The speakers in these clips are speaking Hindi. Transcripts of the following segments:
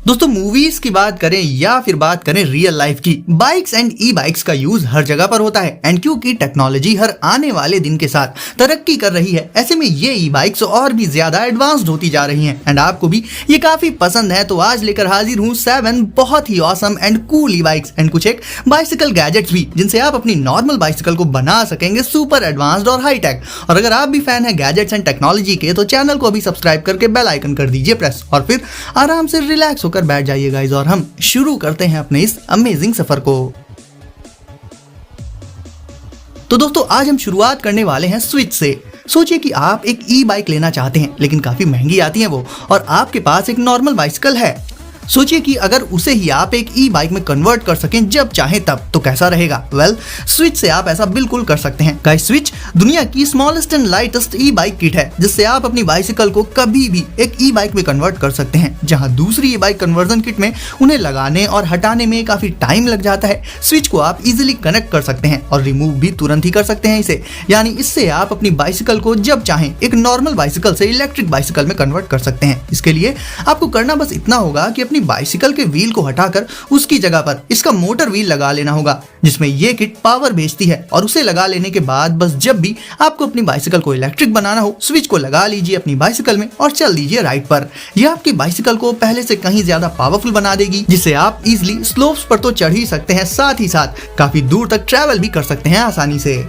दोस्तों मूवीज की बात करें या फिर बात करें रियल लाइफ की, बाइक्स एंड ई बाइक्स का यूज हर जगह पर होता है। एंड क्योंकि टेक्नोलॉजी हर आने वाले दिन के साथ तरक्की कर रही है, ऐसे में ये ई बाइक्स और भी ज्यादा एडवांस्ड होती जा रही हैं। एंड आपको भी ये काफी पसंद है, तो आज लेकर हाजिर हूँ 7 बहुत ही awesome and cool e bikes and कुछ एक बाइसिकल गैजेट्स भी, जिनसे आप अपनी नॉर्मल बाइसिकल को बना सकेंगे सुपर एडवांस्ड और हाई टेक। और अगर आप भी फैन है गैजेट्स एंड टेक्नोलॉजी के, तो चैनल को अभी सब्सक्राइब करके बेल आइकन कर दीजिए प्रेस, और फिर आराम से रिलैक्स होकर बैठ जाइए गाइस, और हम शुरू करते हैं अपने इस अमेजिंग सफर को। तो दोस्तों आज हम शुरुआत करने वाले हैं स्विच से। सोचिए कि आप एक ई बाइक लेना चाहते हैं, लेकिन काफी महंगी आती है वो, और आपके पास एक नॉर्मल बाइसिकल है। सोचिए कि अगर उसे ही आप एक ई बाइक में कन्वर्ट कर सकें जब चाहें तब, तो कैसा रहेगा? वेल, स्विच से आप ऐसा बिल्कुल कर सकते हैं गाइस। स्विच दुनिया की smallest and lightest E bike kit है, जिससे आप अपनी बाइसिकल को कभी भी एक ई बाइक में कन्वर्ट कर सकते हैं। जहां दूसरी ई बाइक कन्वर्जन किट में उन्हें लगाने और हटाने में काफी टाइम लग जाता है, स्विच को आप इजिली कनेक्ट कर सकते हैं और रिमूव भी तुरंत ही कर सकते हैं इसे। यानी इससे आप अपनी बाइसिकल को जब चाहें एक नॉर्मल बाइसिकल से इलेक्ट्रिक बाइसिकल में कन्वर्ट कर सकते हैं। इसके लिए आपको करना बस इतना होगा कि अपनी बाइसिकल के व्हील को हटाकर उसकी जगह पर इसका मोटर व्हील लगा लेना होगा, जिसमें ये किट पावर भेजती है। और उसे लगा लेने के बाद बस जब भी आपको अपनी बाइसिकल को इलेक्ट्रिक बनाना हो, स्विच को लगा लीजिए अपनी बाइसिकल में और चल दीजिए राइड पर। यह आपकी बाइसिकल को पहले से कहीं ज्यादा पावरफुल बना देगी, जिससे आप इजिली स्लोप्स पर तो चढ़ ही सकते हैं, साथ ही साथ काफी दूर तक ट्रैवल भी कर सकते हैं आसानी से।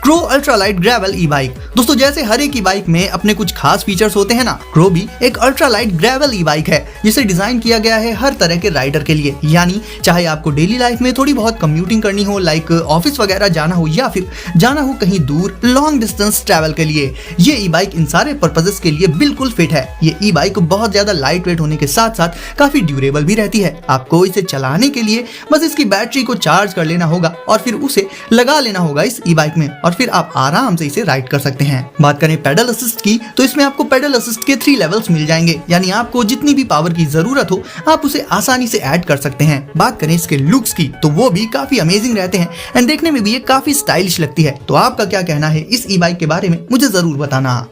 क्रो अल्ट्रालाइट ग्रेवल ई बाइक। दोस्तों जैसे हर एक ई बाइक में अपने कुछ खास फीचर्स होते हैं ना, क्रो भी एक अल्ट्रालाइट ग्रेवल ई बाइक है, जिसे डिजाइन किया गया है हर तरह के राइडर के लिए। यानी चाहे आपको डेली लाइफ में थोड़ी बहुत कम्यूटिंग करनी हो, लाइक ऑफिस वगैरह जाना हो, या फिर जाना हो कहीं दूर लॉन्ग डिस्टेंस ट्रैवल के लिए, ये ई बाइक इन सारे पर्पसेस के लिए बिल्कुल फिट है। ये ई बाइक बहुत ज्यादा लाइट वेट होने के साथ साथ काफी ड्यूरेबल भी रहती है। आपको इसे चलाने के लिए बस इसकी बैटरी को चार्ज कर लेना होगा और फिर उसे लगा लेना होगा इस ई बाइक में, और फिर आप आराम से इसे राइड कर सकते हैं। बात करें पेडल असिस्ट की, तो इसमें आपको पेडल असिस्ट के 3 लेवल्स मिल जाएंगे। यानी आपको जितनी भी पावर की जरूरत हो, आप उसे आसानी से ऐड कर सकते हैं। बात करें इसके लुक्स की, तो वो भी काफी अमेजिंग रहते हैं एंड देखने में भी ये काफी स्टाइलिश लगती है। तो आपका क्या कहना है इस ई बाइक के बारे में, मुझे जरूर बताना।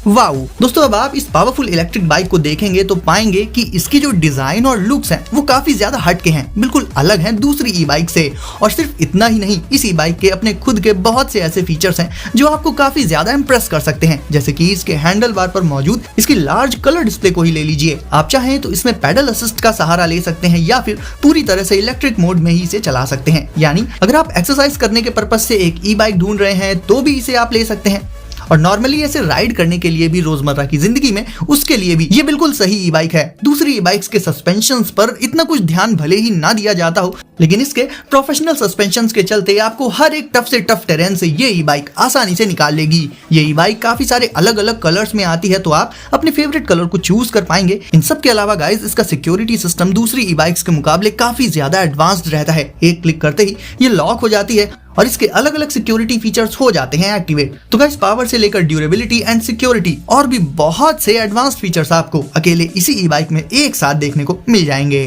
वाओ दोस्तों, अब आप इस पावरफुल इलेक्ट्रिक बाइक को देखेंगे तो पाएंगे कि इसकी जो डिजाइन और लुक्स हैं वो काफी ज्यादा हटके हैं, बिल्कुल अलग हैं दूसरी ई बाइक से। और सिर्फ इतना ही नहीं, इस ई बाइक के अपने खुद के बहुत से ऐसे फीचर्स हैं जो आपको काफी ज्यादा इंप्रेस कर सकते हैं। जैसे कि इसके हैंडल बार पर मौजूद इसकी लार्ज कलर डिस्प्ले को ही ले लीजिए। आप चाहें तो इसमें पेडल असिस्ट का सहारा ले सकते हैं, या फिर पूरी तरह से इलेक्ट्रिक मोड में ही इसे चला सकते हैं। यानी अगर आप एक्सरसाइज करने के पर्पज से एक ई बाइक ढूंढ रहे हैं, तो भी इसे आप ले सकते हैं। और नॉर्मली ऐसे राइड करने के लिए भी, रोजमर्रा की जिंदगी में, उसके लिए भी ये बिल्कुल सही ई बाइक है। दूसरी ई बाइक्स के सस्पेंशंस पर इतना कुछ ध्यान भले ही ना दिया जाता हो, लेकिन इसके प्रोफेशनल सस्पेंशंस के चलते आपको हर एक टफ से टफ टेरेन से ये ई बाइक आसानी से निकाल लेगी। ये ई बाइक काफी सारे अलग अलग कलर्स में आती है, तो आप अपने फेवरेट कलर को चूज कर पाएंगे। इन सब के अलावा गाइस, इसका सिक्योरिटी सिस्टम दूसरी ई बाइक्स के मुकाबले काफी ज्यादा एडवांस्ड रहता है। एक क्लिक करते ही ये लॉक हो जाती है और इसके अलग अलग सिक्योरिटी फीचर्स हो जाते हैं एक्टिवेट। तो गाइस, पावर से लेकर ड्यूरेबिलिटी एंड सिक्योरिटी और भी बहुत से एडवांस्ड फीचर्स आपको अकेले इसी ई बाइक में एक साथ देखने को मिल जाएंगे।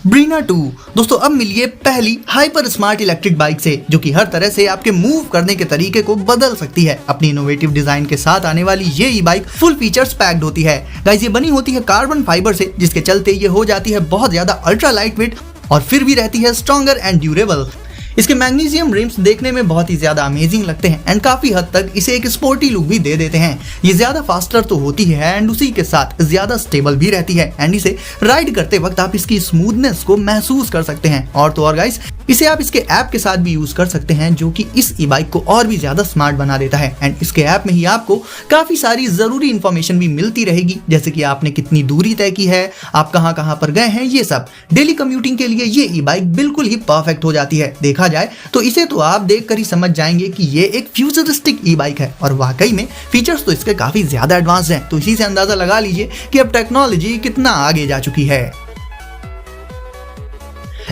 ब्रीना 2। दोस्तों अब मिलिए पहली हाइपर स्मार्ट इलेक्ट्रिक बाइक से, जो कि हर तरह से आपके मूव करने के तरीके को बदल सकती है। अपनी इनोवेटिव डिजाइन के साथ आने वाली ये ई बाइक फुल फीचर्स पैक्ड होती है। गाइस, ये बनी होती है कार्बन फाइबर से, जिसके चलते ये हो जाती है बहुत ज्यादा अल्ट्रा लाइट वेट और फिर भी रहती है स्ट्रॉन्गर एंड ड्यूरेबल। इसके मैग्नीशियम रिम्स देखने में बहुत ही ज्यादा अमेजिंग लगते हैं एंड काफी हद तक इसे एक स्पोर्टी लुक भी दे देते हैं। ये ज्यादा फास्टर तो होती है एंड उसी के साथ ज्यादा स्टेबल भी रहती है, एंड इसे राइड करते वक्त आप इसकी स्मूथनेस को महसूस कर सकते हैं। और तो और गाइस, इसे आप इसके ऐप के साथ भी यूज कर सकते हैं, जो कि इस ई बाइक को और भी ज्यादा स्मार्ट बना देता है। एंड इसके ऐप में ही आपको काफी सारी जरूरी इंफॉर्मेशन भी मिलती रहेगी, जैसे कि आपने कितनी दूरी तय की है, आप कहां कहां पर गए हैं, ये सब। डेली कम्यूटिंग के लिए ये ई बाइक बिल्कुल ही परफेक्ट हो जाती है। देखा जाए तो इसे तो आप देखकर ही समझ जाएंगे कि ये एक फ्यूचरिस्टिक ई बाइक है, और वाकई में फीचर्स तो इसके काफी ज्यादा एडवांस हैं। तो इसी से अंदाजा लगा लीजिए कि अब टेक्नोलॉजी कितना आगे जा चुकी है।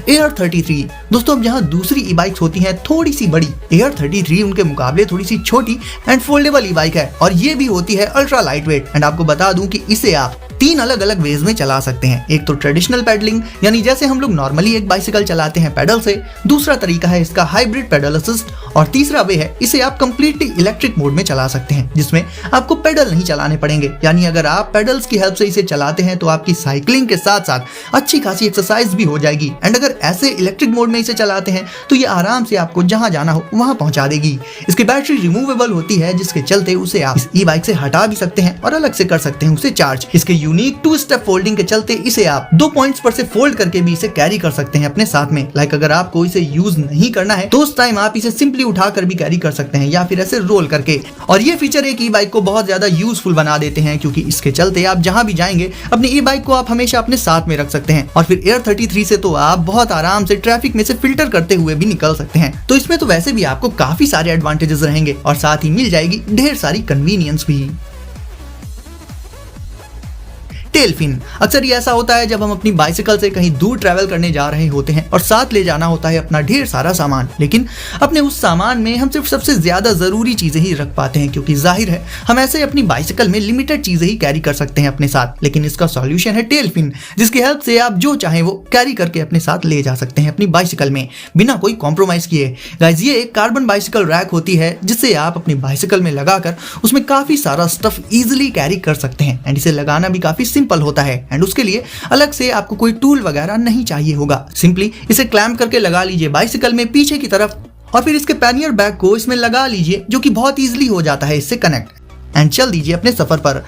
Air 33। दोस्तों अब जहाँ दूसरी ई बाइक्स होती हैं थोड़ी सी बड़ी, एयर 33 उनके मुकाबले थोड़ी सी छोटी एंड फोल्डेबल ई बाइक है और ये भी होती है अल्ट्रा लाइट वेट। एंड आपको बता दूं कि इसे आप 3 अलग अलग वेज में चला सकते हैं। एक तो ट्रेडिशनल पेडलिंग, यानी जैसे हम लोग नॉर्मली एक बाइसिकल चलाते हैं पेडल से। दूसरा तरीका है इसका हाइब्रिड पेडल असिस्ट, और तीसरा वे है इसे आप कंप्लीटली इलेक्ट्रिक मोड में चला सकते हैं, जिसमें आपको पेडल नहीं चलाने पड़ेंगे। यानी अगर आप पेडल्स की हेल्प से इसे चलाते हैं तो आपकी साइकिलिंग के साथ साथ अच्छी खासी एक्सरसाइज भी हो जाएगी। एंड अगर ऐसे इलेक्ट्रिक मोड में इसे चलाते हैं तो ये आराम से आपको जहां जाना हो वहां पहुंचा देगी। इसकी बैटरी रिमूवेबल होती है, जिसके चलते उसे आप इस ई बाइक से हटा भी सकते हैं और अलग से कर सकते हैं उसे चार्ज। इसके यूनिक 2 स्टेप फोल्डिंग के चलते इसे आप 2 पॉइंट्स पर से फोल्ड करके भी इसे कैरी कर सकते हैं अपने साथ में। लाइक अगर आपको इसे यूज नहीं करना है तो उस टाइम आप इसे सिंपली उठाकर भी कैरी कर सकते हैं या फिर ऐसे रोल करके। और ये फीचर एक ई बाइक को बहुत ज्यादा यूजफुल बना देते हैं, क्योंकि इसके चलते आप जहां भी जाएंगे अपनी ई बाइक को आप हमेशा अपने साथ में रख सकते हैं। और फिर एयर 33 से तो आप बहुत आराम से ट्रैफिक में से फिल्टर करते हुए भी निकल सकते हैं। तो इसमें तो वैसे भी आपको काफी सारे एडवांटेजेस रहेंगे और साथ ही मिल जाएगी ढेर सारी कन्वीनियंस भी। टेल फिन, अक्सर ये ऐसा होता है जब हम अपनी बाइसिकल से कहीं दूर ट्रैवल करने जा रहे होते हैं और साथ ले जाना होता है अपना ढेर सारा सामान, लेकिन अपने उस सामान में हम सिर्फ सबसे ज्यादा जरूरी चीजें ही रख पाते हैं, क्योंकि जाहिर है हम ऐसे अपनी बाइसिकल में लिमिटेड चीजें ही कैरी कर सकते हैं अपने साथ। लेकिन इसका सॉल्यूशन है टेल फिन, जिसकी हेल्प से आप जो चाहें वो कैरी करके अपने साथ ले जा सकते हैं अपनी बाइसिकल में बिना कोई कॉम्प्रोमाइज किए। गाइस, ये एक कार्बन बाइसिकल रैक होती है जिससे आप अपनी बाइसिकल में लगाकर उसमें काफी सारा स्टफ इजिली कैरी कर सकते हैं। एंड इसे लगाना भी काफी सिंपल होता है एंड उसके लिए अलग से आपको कोई टूल वगैरह नहीं चाहिए होगा। सिंपली इसे क्लैंप करके लगा लीजिए बाइसिकल में पीछे की तरफ और फिर इसके पैनियर बैग को इसमें लगा लीजिए, जो कि बहुत इजीली हो जाता है इससे कनेक्ट, एंड चल दीजिए अपने सफर पर।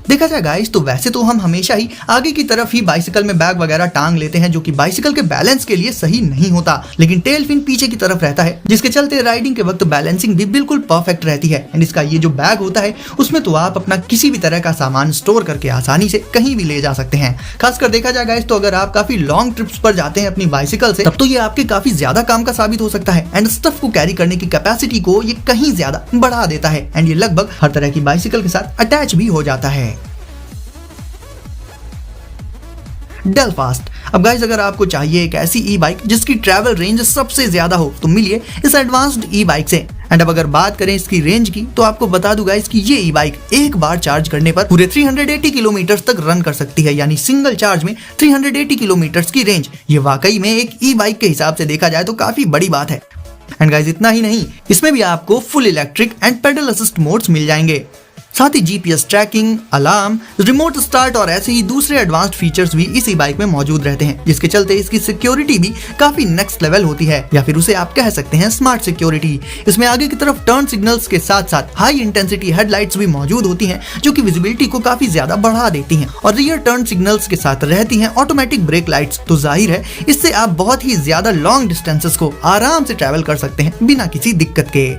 देखा जाए गाइस तो वैसे तो हम हमेशा ही आगे की तरफ ही बाइसिकल में बैग वगैरह टांग लेते हैं, जो कि बाइसिकल के बैलेंस के लिए सही नहीं होता। लेकिन टेल फिन पीछे की तरफ रहता है, जिसके चलते राइडिंग के वक्त बैलेंसिंग भी बिल्कुल परफेक्ट रहती है। एंड इसका ये जो बैग होता है उसमें तो आप अपना किसी भी तरह का सामान स्टोर करके आसानी से कहीं भी ले जा सकते हैं। खासकर देखा जाए गाइस तो अगर आप काफी लॉन्ग ट्रिप्स पर जाते हैं अपनी बाइसिकल से, तब तो ये आपके काफी ज्यादा काम का साबित हो सकता है। एंड स्टफ को कैरी करने की कैपेसिटी को ये कहीं ज्यादा बढ़ा देता है एंड ये लगभग हर तरह की बाइसिकल के साथ अटैच भी हो जाता है। डेलफास्ट, अब गाइस अगर आपको चाहिए एक ऐसी ई बाइक जिसकी ट्रैवल रेंज सबसे ज्यादा हो तो मिलिए इस एडवांस्ड ई बाइक से। एंड अब अगर बात करें इसकी रेंज की तो आपको बता दूं गाइस कि ये ई बाइक एक बार चार्ज करने पर पूरे 380 किलोमीटर तक रन कर सकती है, यानी सिंगल चार्ज में 380 किलोमीटर की रेंज। ये वाकई में एक ई बाइक के हिसाब से देखा जाए तो काफी बड़ी बात है। एंड गाइस इतना ही नहीं, इसमें भी आपको full electric and pedal assist modes मिल जाएंगे, साथ ही GPS tracking, alarm, remote start और ऐसे ही दूसरे एडवांस्ड फीचर्स भी इसी बाइक में मौजूद रहते हैं, जिसके चलते इसकी सिक्योरिटी भी काफी नेक्स्ट लेवल होती है, या फिर उसे आप कह सकते हैं स्मार्ट सिक्योरिटी। इसमें आगे की तरफ टर्न सिग्नल्स के साथ साथ हाई इंटेंसिटी हेडलाइट्स भी मौजूद होती हैं, जो कि विजिबिलिटी को काफी ज्यादा बढ़ा देती हैं, और रियर टर्न सिग्नल्स के साथ रहती हैं ऑटोमेटिक ब्रेक लाइट्स। तो जाहिर है इससे आप बहुत ही ज्यादा लॉन्ग डिस्टेंसेस को आराम से ट्रैवल कर सकते हैं बिना किसी दिक्कत के।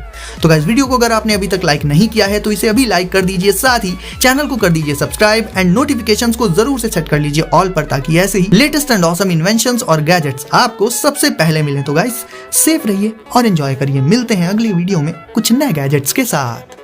तो गाइस वीडियो को अगर आपने अभी तक लाइक नहीं किया है तो इसे अभी लाइक कर दीजिए, साथ ही चैनल को कर दीजिए सब्सक्राइब एंड नोटिफिकेशंस को जरूर से सेट कर लीजिए ऑल पर, ताकि ऐसे ही लेटेस्ट एंड ऑसम इन्वेंशंस और गैजेट्स आपको सबसे पहले मिले। तो गाइस सेफ रहिए और एंजॉय करिए, मिलते हैं अगली वीडियो में कुछ नए गैजेट्स के साथ।